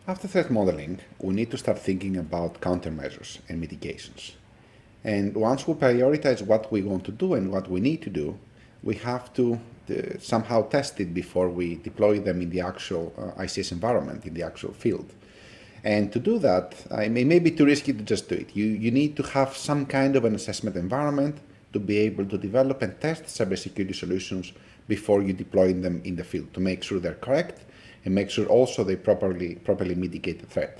After threat modeling, we need to start thinking about countermeasures and mitigations. And once we prioritize what we want to do and what we need to do, we have to somehow test it before we deploy them in the actual ICS environment, in the actual field. And to do that, it may be too risky to just do it. You need to have some kind of an assessment environment to be able to develop and test cybersecurity solutions before you deploy them in the field to make sure they're correct and make sure also they properly mitigate the threat.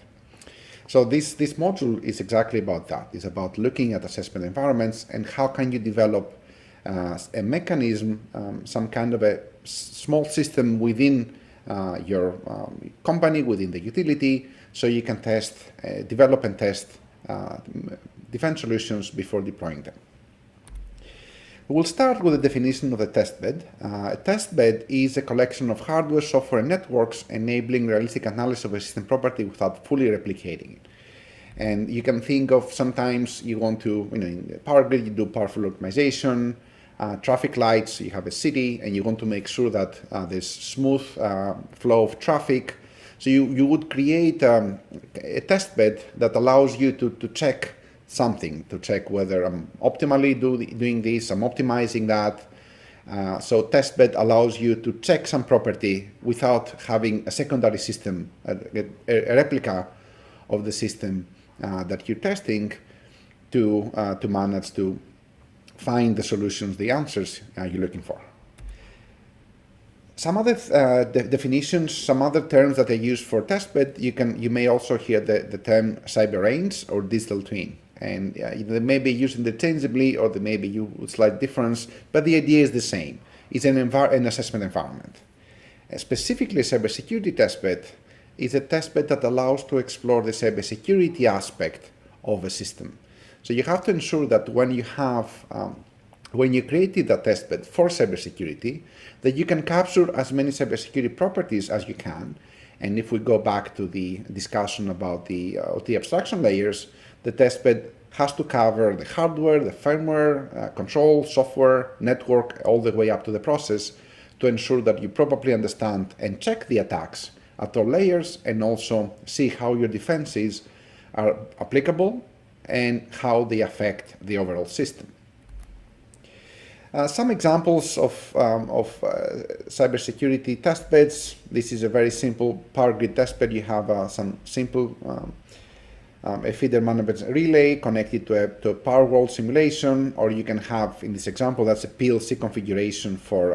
So this module is exactly about that. It's about looking at assessment environments and how can you develop a mechanism, some kind of a small system within your company, within the utility, so you can develop and test defense solutions before deploying them. We'll start with the definition of the testbed. A testbed is a collection of hardware, software, and networks enabling realistic analysis of a system property without fully replicating it. And you can think of sometimes you want to, in Power Grid, you do powerful optimization, traffic lights, you have a city, and you want to make sure that there's smooth flow of traffic. So you would create a testbed that allows you to check something, to check whether I'm optimally doing this, I'm optimizing that. So testbed allows you to check some property without having a secondary system, a replica of the system that you're testing to manage to find the solutions, the answers you're looking for. Some other definitions, some other terms that I use for testbed, you may also hear the term cyber range or digital twin. And they may be used interchangeably or they may be used with slight difference, but the idea is the same. It's an assessment environment. Specifically, a cybersecurity testbed is a testbed that allows to explore the cybersecurity aspect of a system. So you have to ensure that when you created a testbed for cybersecurity, that you can capture as many cybersecurity properties as you can. And if we go back to the discussion about the OT abstraction layers, the testbed has to cover the hardware, the firmware, control, software, network, all the way up to the process to ensure that you properly understand and check the attacks at all layers and also see how your defenses are applicable and how they affect the overall system. Some examples of cybersecurity testbeds. This is a very simple Power Grid testbed. You have some simple a feeder management relay connected to a Powerwall simulation, or you can have, in this example, that's a PLC configuration for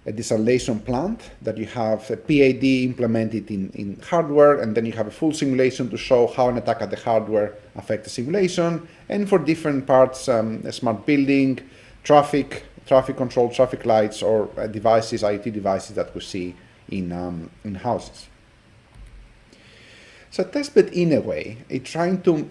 a desalination plant that you have a PID implemented in hardware, and then you have a full simulation to show how an attack at the hardware affects the simulation. And for different parts, a smart building, traffic control, traffic lights, or devices, IoT devices that we see in houses. So testbed, in a way, it's trying to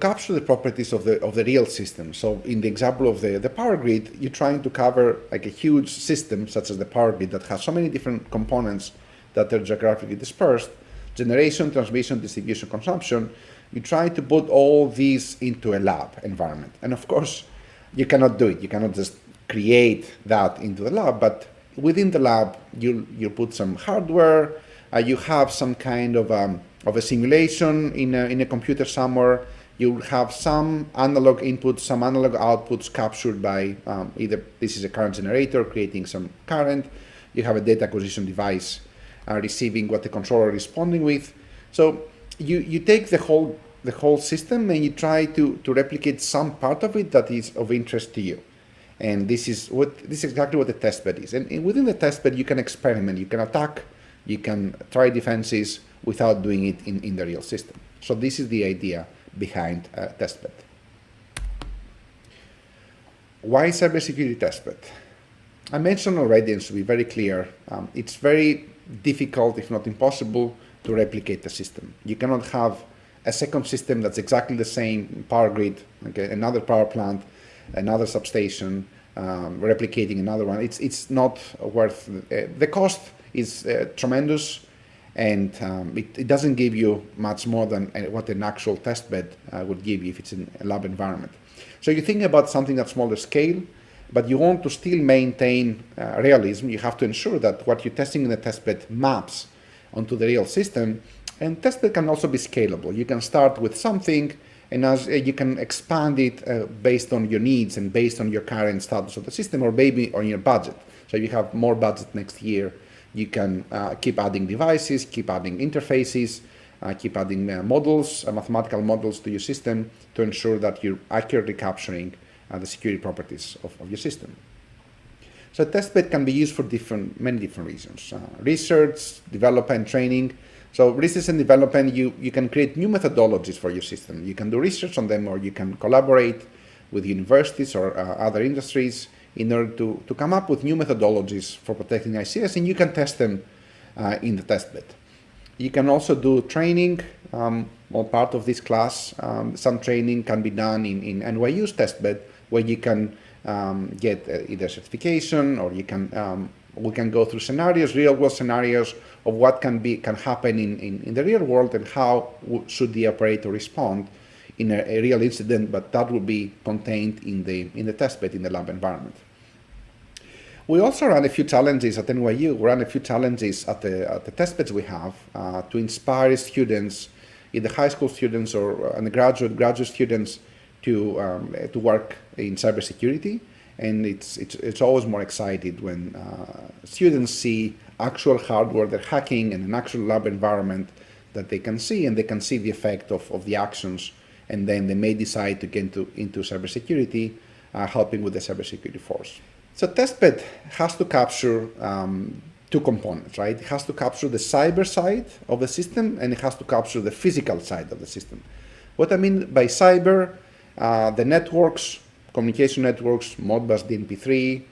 capture the properties of the real system. So in the example of the Power Grid, you're trying to cover like a huge system such as the Power Grid that has so many different components that are geographically dispersed, generation, transmission, distribution, consumption. You try to put all these into a lab environment. And of course, you cannot do it. You cannot just create that into the lab, but within the lab, you put some hardware, you have some kind of a simulation in a computer somewhere. You have some analog inputs, some analog outputs captured by either this is a current generator creating some current. You have a data acquisition device receiving what the controller is responding with. So you take the whole system and you try to replicate some part of it that is of interest to you. And this is exactly what the testbed is. And within the testbed, you can experiment, you can attack, you can try defenses without doing it in the real system. So this is the idea behind testbed. Why cybersecurity testbed? I mentioned already, and to be very clear, it's very difficult, if not impossible, to replicate the system. You cannot have a second system that's exactly the same Power Grid, okay, another power plant, another substation, replicating another one. It's not worth the cost is tremendous, and it doesn't give you much more than what an actual testbed would give you if it's in a lab environment. So you think about something at smaller scale, but you want to still maintain realism. You have to ensure that what you're testing in the testbed maps onto the real system. And testbed can also be scalable. You can start with something, and as you can expand it based on your needs and based on your current status of the system, or maybe on your budget. So if you have more budget next year, you can keep adding devices, keep adding interfaces, keep adding models, mathematical models to your system to ensure that you're accurately capturing the security properties of your system. So testbed can be used for many different reasons. Research, development, training. So research and development, you can create new methodologies for your system. You can do research on them, or you can collaborate with universities or other industries in order to come up with new methodologies for protecting ICS, and you can test them in the testbed. You can also do training, or part of this class. Some training can be done in NYU's testbed, where you can get either certification, or you can we can go through scenarios, real world scenarios of what can happen in the real world, and how should the operator respond in a real incident, but that will be contained in the testbed, in the lab environment. We also run a few challenges at NYU. We run a few challenges at the testbeds we have to inspire students, either high school students or graduate students, to work in cybersecurity. And it's always more excited when students see actual hardware they're hacking in an actual lab environment that they can see, and they can see the effect of the actions, and then they may decide to get into cybersecurity, helping with the cybersecurity force. So testbed has to capture two components, right? It has to capture the cyber side of the system, and it has to capture the physical side of the system. What I mean by cyber, the networks, communication networks, Modbus, DNP3,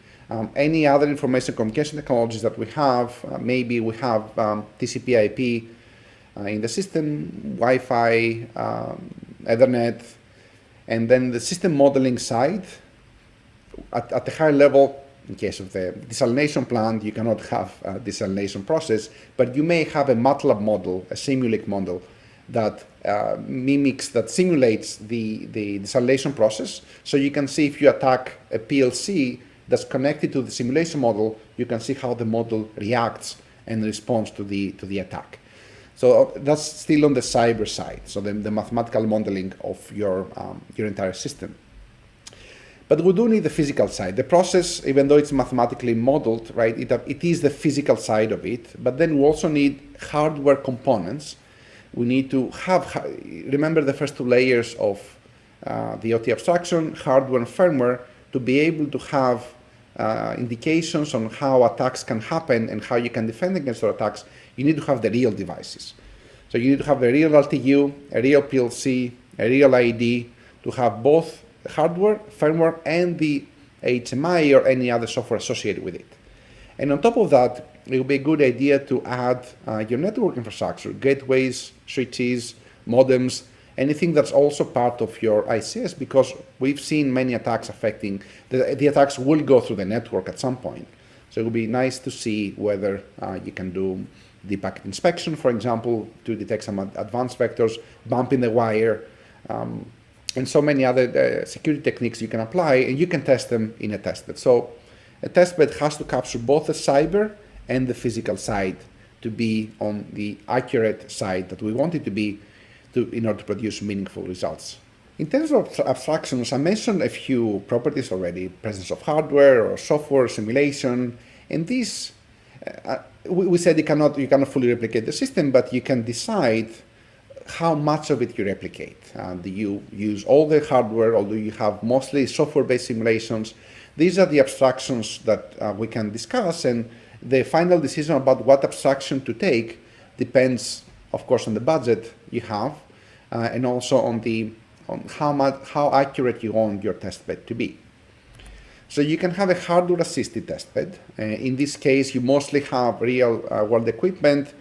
any other information communication technologies that we have. Maybe we have TCP/IP in the system, Wi-Fi, Ethernet, and then the system modeling side. At the higher level, in case of the desalination plant, you cannot have a desalination process, but you may have a MATLAB model, a Simulink model, that simulates the desalination process. So you can see, if you attack a PLC that's connected to the simulation model, you can see how the model reacts and responds to the attack. So that's still on the cyber side, so the mathematical modeling of your entire system. But we do need the physical side. The process, even though it's mathematically modeled, right, it is the physical side of it. But then we also need hardware components. We need to remember the first two layers of the OT abstraction, hardware and firmware, to be able to have indications on how attacks can happen and how you can defend against those attacks. You need to have the real devices. So you need to have the real LTU, a real PLC, a real IED, to have both the hardware, firmware, and the HMI or any other software associated with it. And on top of that, it would be a good idea to add your network infrastructure, gateways, switches, modems, anything that's also part of your ICS, because we've seen many attacks affecting, the attacks will go through the network at some point. So it would be nice to see whether you can do the packet inspection, for example, to detect some advanced vectors, bumping the wire, and so many other security techniques you can apply, and you can test them in a testbed. So a testbed has to capture both the cyber and the physical side to be on the accurate side that we want it to be in order to produce meaningful results. In terms of abstractions, I mentioned a few properties already: presence of hardware or software, simulation, and these, we said you cannot fully replicate the system, but you can decide how much of it you replicate. Do you use all the hardware, or do you have mostly software-based simulations? These are the abstractions that we can discuss, and the final decision about what abstraction to take depends, of course, on the budget you have, and also on how accurate you want your testbed to be. So you can have a hardware-assisted testbed. In this case, you mostly have real-world equipment.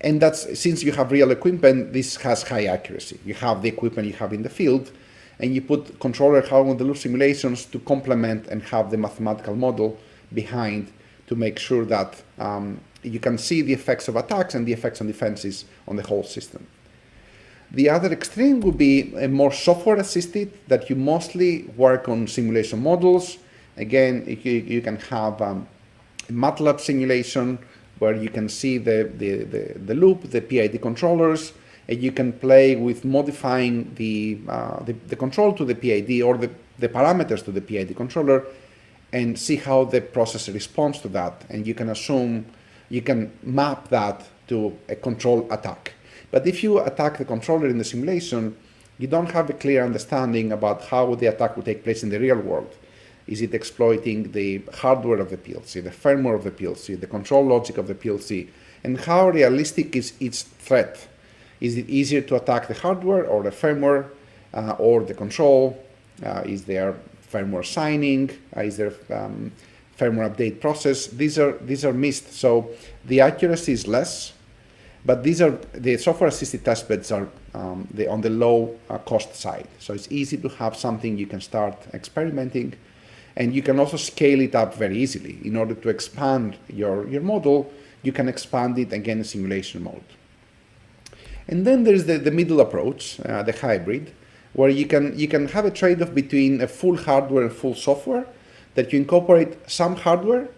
And since you have real equipment, this has high accuracy. You have the equipment you have in the field, and you put controller hardware-in-the-loop simulations to complement and have the mathematical model behind to make sure that you can see the effects of attacks and the effects on defenses on the whole system. The other extreme would be a more software-assisted, that you mostly work on simulation models. Again, you can have a MATLAB simulation where you can see the loop, the PID controllers, and you can play with modifying the control to the PID or the parameters to the PID controller and see how the processor responds to that. And you can assume, you can map that to a control attack. But if you attack the controller in the simulation, you don't have a clear understanding about how the attack will take place in the real world. Is it exploiting the hardware of the PLC, the firmware of the PLC, the control logic of the PLC, and how realistic is its threat? Is it easier to attack the hardware or the firmware or the control? Is there firmware signing? Is there firmware update process? These are missed. So the accuracy is less, but these are the software-assisted testbeds are on the low cost side. So it's easy to have something you can start experimenting, and you can also scale it up very easily. In order to expand your model, you can expand it again in simulation mode. And then there's the middle approach, the hybrid, where you can have a trade-off between a full hardware and full software, that you incorporate some hardware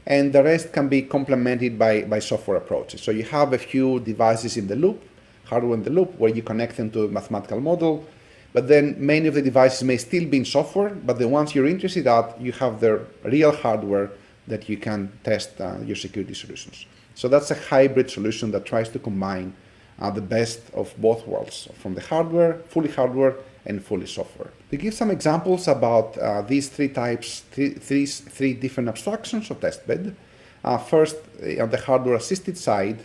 and the rest can be complemented by software approaches. So you have a few devices in the loop, hardware in the loop, where you connect them to a mathematical model, but then many of the devices may still be in software, but the ones you're interested at, you have the real hardware that you can test your security solutions. So that's a hybrid solution that tries to combine the best of both worlds, from the hardware, and fully software. To give some examples about these three types, three different abstractions of testbed. First, on the hardware-assisted side,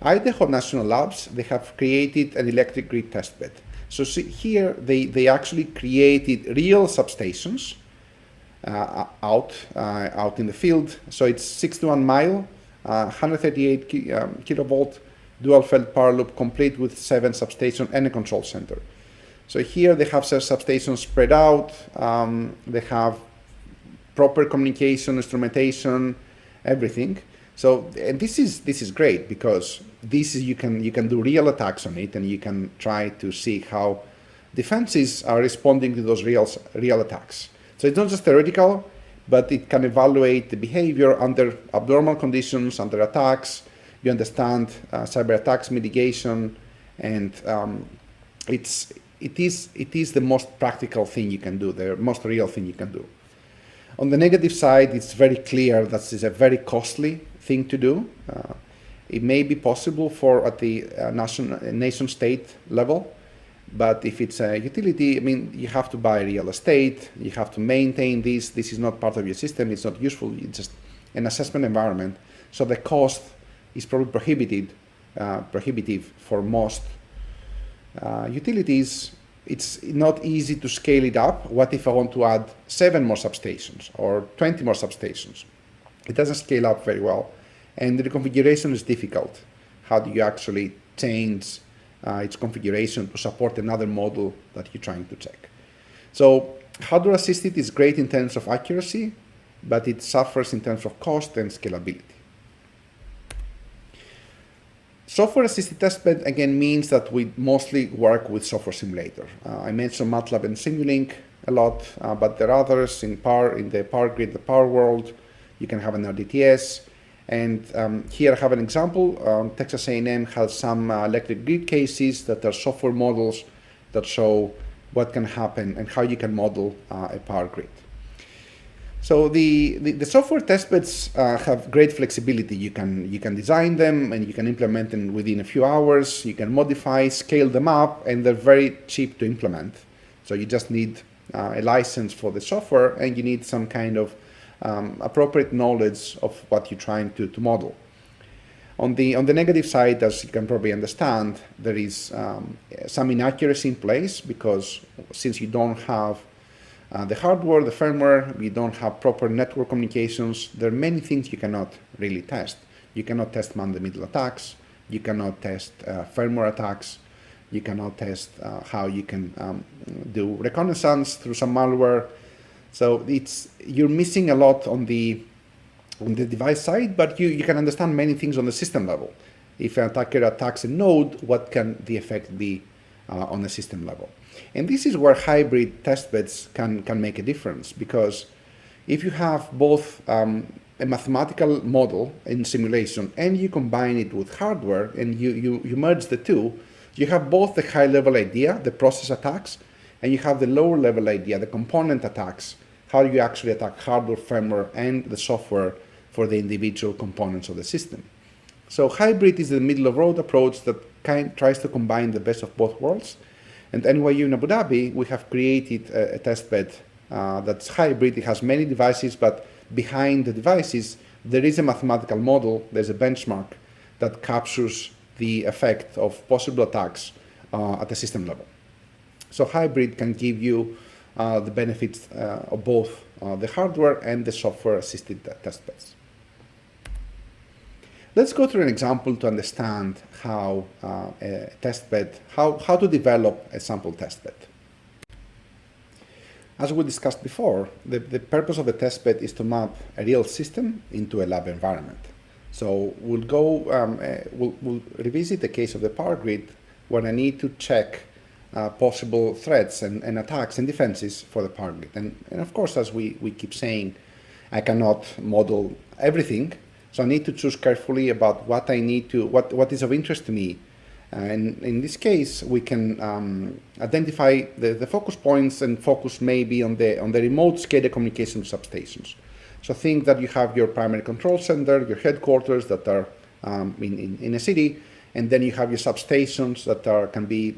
Idaho National Labs, they have created an electric grid testbed. So see, here, they actually created real substations out in the field. So it's 61 mile, 138 kilovolt, dual-felt power loop, complete with 7 substations and a control center. So here they have substations spread out. They have proper communication, instrumentation, everything. So, and this is great because you can do real attacks on it, and you can try to see how defenses are responding to those real attacks. So it's not just theoretical, but it can evaluate the behavior under abnormal conditions, under attacks. You understand cyber attacks mitigation, and it is the most practical thing you can do, the most real thing you can do. On the negative side, it's very clear that this is a very costly thing to do. It may be possible at the nation-state level, but if it's a utility, I mean, you have to buy real estate, you have to maintain this. This is not part of your system. It's not useful. It's just an assessment environment. So the cost is probably prohibitive for most utilities. It's not easy to scale it up. What if I want to add 7 more substations or 20 more substations? It doesn't scale up very well, and the configuration is difficult. How do you actually change its configuration to support another model that you're trying to check? So hardware assisted is great in terms of accuracy, but it suffers in terms of cost and scalability. Software-assisted testbed, again, means that we mostly work with software simulator. I mentioned MATLAB and Simulink a lot, but there are others in the Power Grid, the Power World. You can have an RDTS. And here I have an example. Texas A&M has some electric grid cases that are software models that show what can happen and how you can model a power grid. So the software testbeds have great flexibility. You can design them and you can implement them within a few hours. You can modify, scale them up, and they're very cheap to implement. So you just need a license for the software, and you need some kind of appropriate knowledge of what you're trying to model. On the negative side, as you can probably understand, there is some inaccuracy in place, because since you don't have the hardware, the firmware, we don't have proper network communications, there are many things you cannot really test. You cannot test man-in-the-middle attacks, you cannot test firmware attacks, you cannot test how you can do reconnaissance through some malware. So you're missing a lot on the device side, but you can understand many things on the system level. If an attacker attacks a node, what can the effect be on the system level? And this is where hybrid testbeds can make a difference, because if you have both a a mathematical model in simulation and you combine it with hardware and you merge the two, you have both the high-level idea, the process attacks, and you have the lower-level idea, the component attacks, how you actually attack hardware, firmware, and the software for the individual components of the system. So hybrid is the middle-of-road approach that tries to combine the best of both worlds. And NYU in Abu Dhabi, we have created a testbed that's hybrid. It has many devices, but behind the devices, there is a mathematical model, there's a benchmark that captures the effect of possible attacks at the system level. So hybrid can give you the benefits of both the hardware and the software-assisted testbeds. Let's go through an example to understand how a testbed, how to develop a sample testbed. As we discussed before, the purpose of a testbed is to map a real system into a lab environment. So we'll revisit the case of the power grid where I need to check possible threats and attacks and defenses for the power grid. And of course, as we keep saying, I cannot model everything. So I need to choose carefully about what I need to, what is of interest to me. And in this case, we can identify the focus points and focus maybe on the remote SCADA communication substations. So think that you have your primary control center, your headquarters that are in a city, and then you have your substations that can be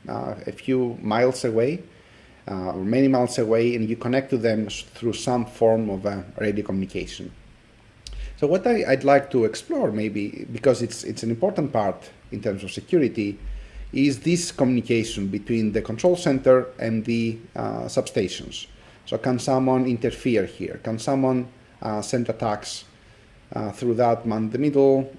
a few miles away or many miles away, and you connect to them through some form of radio communication. So what I'd like to explore, maybe because it's an important part in terms of security, is this communication between the control center and the substations. So can someone interfere here? Can someone send attacks through that man in the middle,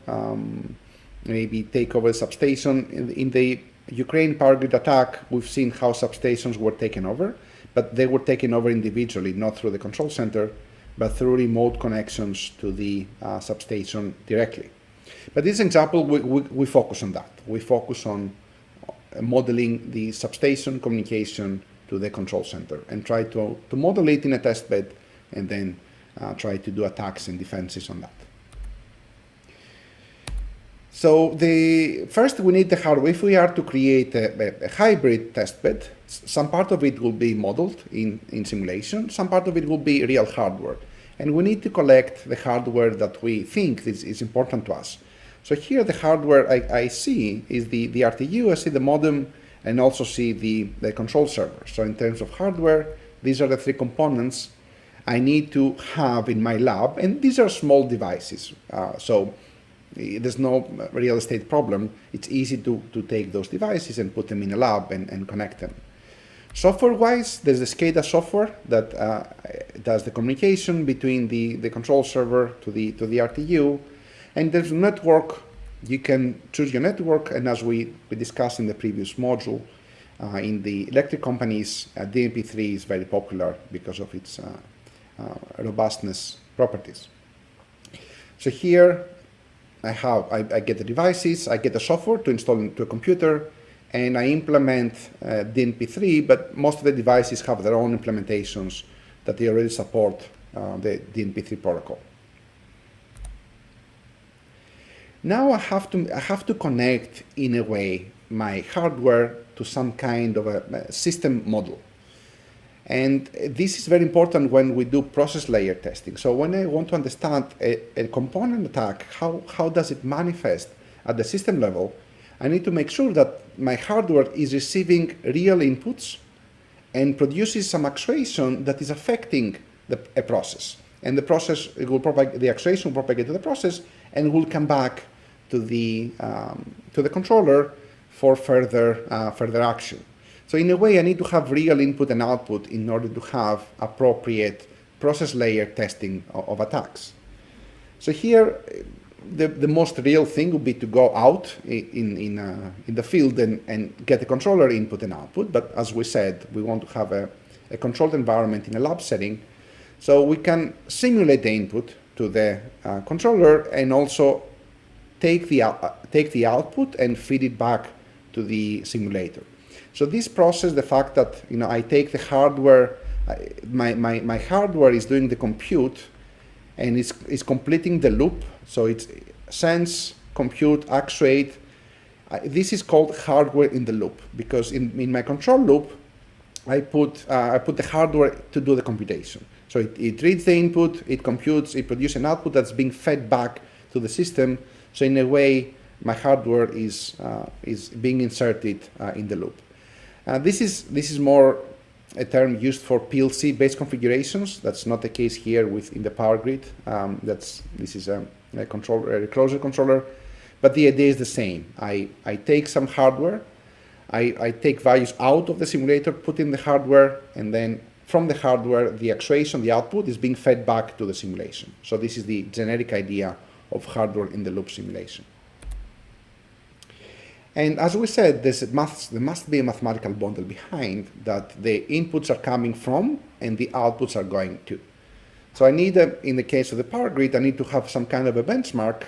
maybe take over the substation? In the Ukraine power grid attack, we've seen how substations were taken over, but they were taken over individually, not through the control center, but through remote connections to the substation directly. But this example, we focus on that. We focus on modeling the substation communication to the control center and try to model it in a test bed and then try to do attacks and defenses on that. So first we need the hardware. If we are to create a hybrid testbed, some part of it will be modeled in simulation, some part of it will be real hardware. And we need to collect the hardware that we think is important to us. So here the hardware I see is the RTU, I see the modem, and also see the control server. So in terms of hardware, these are the three components I need to have in my lab, and these are small devices. So there's no real estate problem. It's easy to take those devices and put them in a lab and connect them. Software-wise, there's the SCADA software that does the communication between the control server to the RTU. And there's network. You can choose your network, and as we discussed in the previous module, in the electric companies, DNP3 is very popular because of its robustness properties. So here I get the devices, I get the software to install into a computer, and I implement DNP3, but most of the devices have their own implementations that they already support the DNP3 protocol. Now I have to connect, in a way, my hardware to some kind of a system model. And this is very important when we do process layer testing. So when I want to understand a component attack, how does it manifest at the system level, I need to make sure that my hardware is receiving real inputs and produces some actuation that is affecting a process. And the process, the actuation will propagate to the process and will come back to the controller for further action. So in a way, I need to have real input and output in order to have appropriate process layer testing of attacks. So here, the most real thing would be to go out in the field and get the controller input and output. But as we said, we want to have a controlled environment in a lab setting. So we can simulate the input to the controller and also take the output and feed it back to the simulator. So this process, the fact that I take the hardware, my hardware is doing the compute, and it's completing the loop. So it's sense, compute, actuate. This is called hardware in the loop, because in my control loop, I put the hardware to do the computation. So it reads the input, it computes, it produces an output that's being fed back to the system. So in a way, my hardware is being inserted in the loop. This is more a term used for PLC-based configurations. That's not the case here in the power grid. This is a recloser controller, but the idea is the same. I take some hardware, I take values out of the simulator, put in the hardware, and then from the hardware, the actuation, the output, is being fed back to the simulation. So this is the generic idea of hardware in the loop simulation. And as we said, there must be a mathematical model behind that the inputs are coming from and the outputs are going to. So I need, in the case of the power grid, I need to have some kind of a benchmark.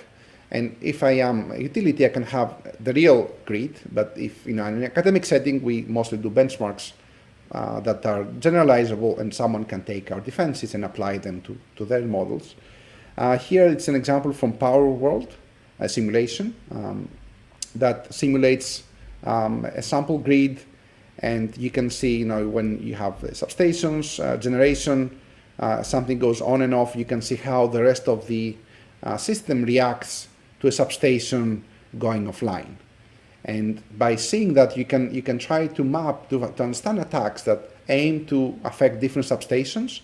And if I am a utility, I can have the real grid. But if, in an academic setting, we mostly do benchmarks that are generalizable, and someone can take our defenses and apply them to their models. Here it's an example from Power World, a simulation that simulates a sample grid, and you can see, when you have substations, generation, something goes on and off, you can see how the rest of the system reacts to a substation going offline. And by seeing that, you can try to map, to understand attacks that aim to affect different substations,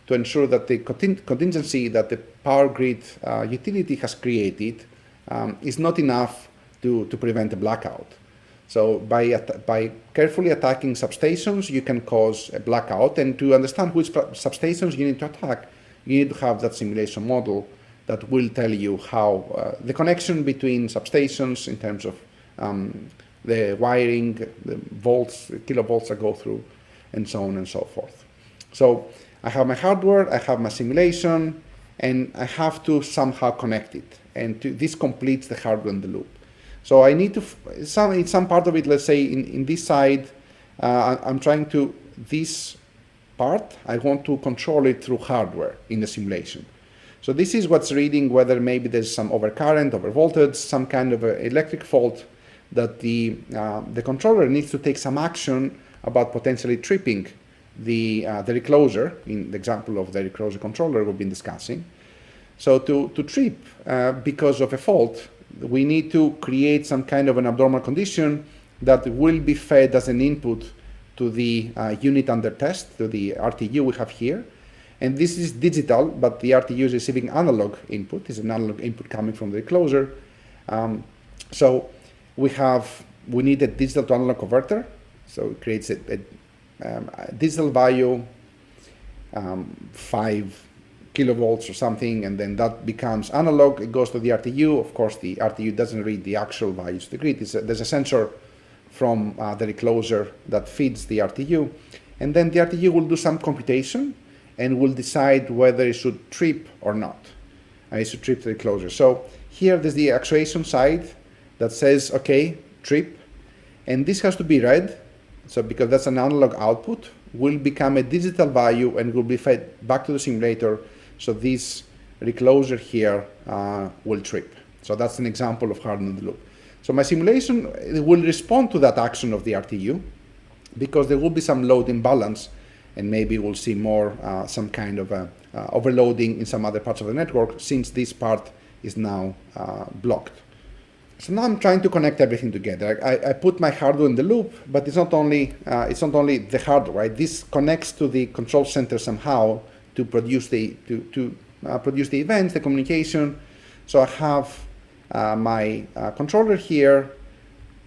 to ensure that the contingency that the power grid utility has created is not enough to prevent a blackout. So by carefully attacking substations, you can cause a blackout. And to understand which substations you need to attack, you need to have that simulation model that will tell you how the connection between substations in terms of the wiring, the volts, kilovolts that go through, and so on and so forth. So I have my hardware, I have my simulation, and I have to somehow connect it. And this completes the hardware in the loop. So I need to, in some part of it, let's say in this side, I'm trying to, this part, I want to control it through hardware in the simulation. So this is what's reading whether maybe there's some overcurrent, overvoltage, some kind of electric fault that the controller needs to take some action about potentially tripping the recloser, in the example of the recloser controller we've been discussing. So to trip because of a fault, we need to create some kind of an abnormal condition that will be fed as an input to the unit under test, to the RTU we have here. And this is digital, but the RTU is receiving analog input. It's an analog input coming from the recloser. So we need a digital to analog converter. So it creates a digital value, 5 kilovolts or something, and then that becomes analog. It goes to the RTU. Of course, the RTU doesn't read the actual values to the grid. There's a sensor from the recloser that feeds the RTU. And then the RTU will do some computation and will decide whether it should trip or not. It should trip the recloser. So here there's the actuation side that says, okay, trip. And this has to be read. So because that's an analog output, will become a digital value and will be fed back to the simulator. So this recloser here will trip. So that's an example of hardening the loop. So my simulation will respond to that action of the RTU because there will be some load imbalance, and maybe we'll see more some kind of overloading in some other parts of the network since this part is now blocked. So now I'm trying to connect everything together. I put my hardware in the loop, but it's not only the hardware. Right? This connects to the control center somehow to produce the produce the events, the communication. So I have my controller here,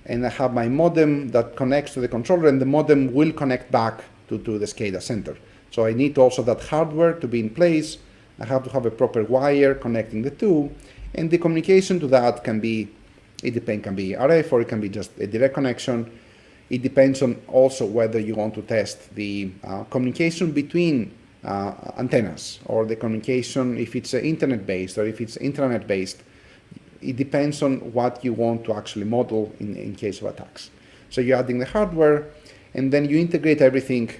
and I have my modem that connects to the controller, and the modem will connect back to the SCADA center. So I need also that hardware to be in place. I have to have a proper wire connecting the two, and the communication to that can be RF or it can be just a direct connection. It depends on also whether you want to test the communication between antennas, or the communication if it's internet-based or if it's intranet-based. It depends on what you want to actually model in case of attacks. So you're adding the hardware, and then you integrate everything.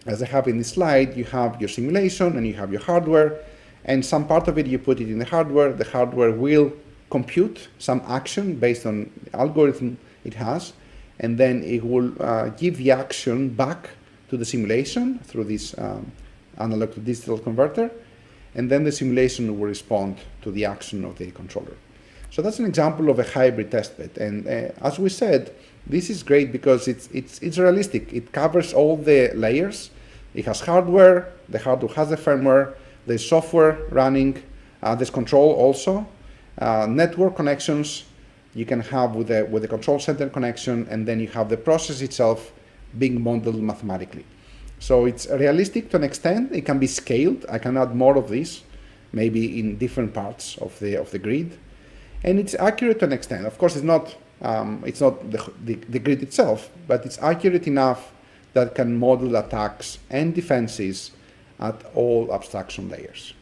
As I have in this slide, you have your simulation and you have your hardware, and some part of it you put it in the hardware will compute some action based on the algorithm it has, and then it will give the action back to the simulation through this analog to digital converter, and then the simulation will respond to the action of the controller. So that's an example of a hybrid test bed, and as we said, this is great because it's realistic. It covers all the layers. It has hardware, the hardware has the firmware, there's software running, there's control also, network connections you can have with the control center connection, and then you have the process itself being modeled mathematically. So it's realistic to an extent. It can be scaled. I can add more of this, maybe in different parts of the grid, and it's accurate to an extent. Of course, it's not the grid itself, but it's accurate enough that can model attacks and defenses at all abstraction layers.